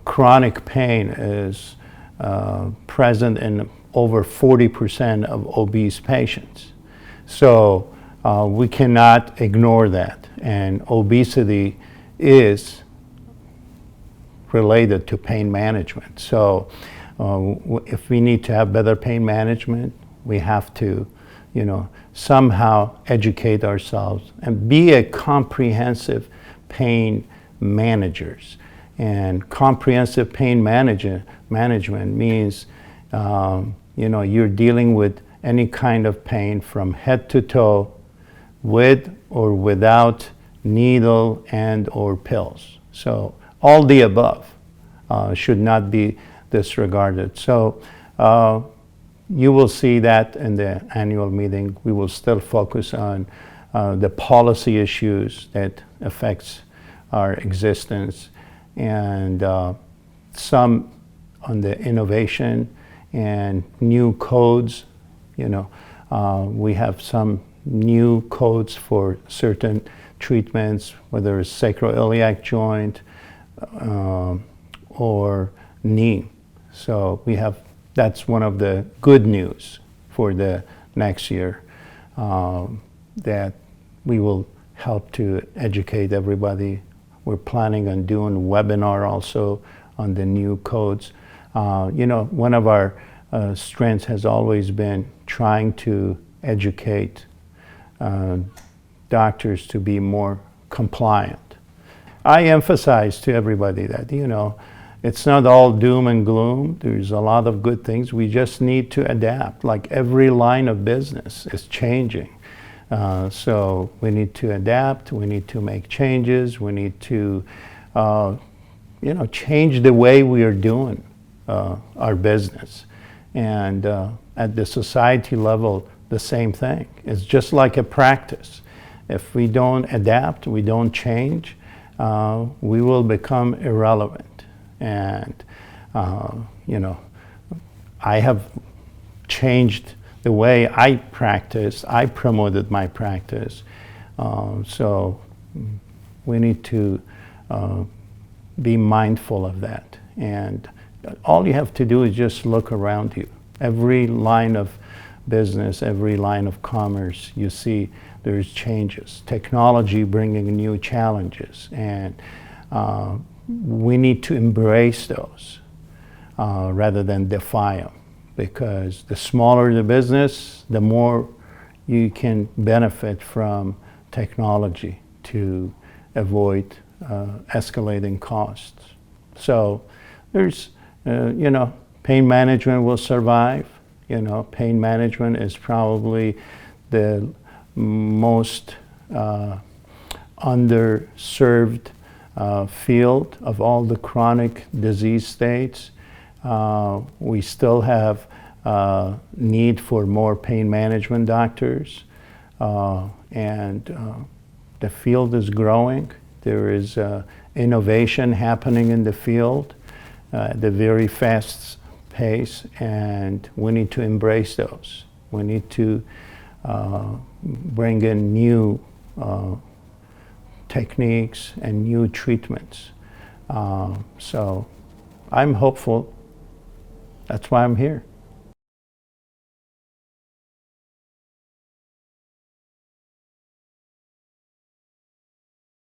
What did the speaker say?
chronic pain is present in over 40% of obese patients. So we cannot ignore that. And obesity is related to pain management. So if we need to have better pain management, we have to, somehow educate ourselves and be a comprehensive pain managers. And comprehensive pain management means, you're dealing with any kind of pain from head to toe, with or without needle and or pills. So all the above should not be disregarded. So you will see that in the annual meeting. We will still focus on the policy issues that affects our existence, and some on the innovation and new codes. We have some new codes for certain treatments, whether it's sacroiliac joint or knee. So that's one of the good news for the next year, that we will help to educate everybody. We're planning on doing a webinar also on the new codes. One of our strengths has always been trying to educate doctors to be more compliant. I emphasize to everybody that, it's not all doom and gloom. There's a lot of good things. We just need to adapt. Like every line of business is changing. So we need to adapt. We need to make changes. We need to, change the way we are doing our business. And at the society level, the same thing. It's just like a practice. If we don't adapt, we don't change, we will become irrelevant. And, I have changed the way I practice. I promoted my practice. So we need to be mindful of that. And all you have to do is just look around you. Every line of business, every line of commerce, you see there's changes. Technology bringing new challenges. And we need to embrace those rather than defy them, because the smaller the business, the more you can benefit from technology to avoid escalating costs. So there's, pain management will survive. Pain management is probably the most underserved field of all the chronic disease states. We still have need for more pain management doctors, and the field is growing. There is innovation happening in the field at a very fast pace, and we need to embrace those. We need to bring in new techniques and new treatments. So I'm hopeful. That's why I'm here.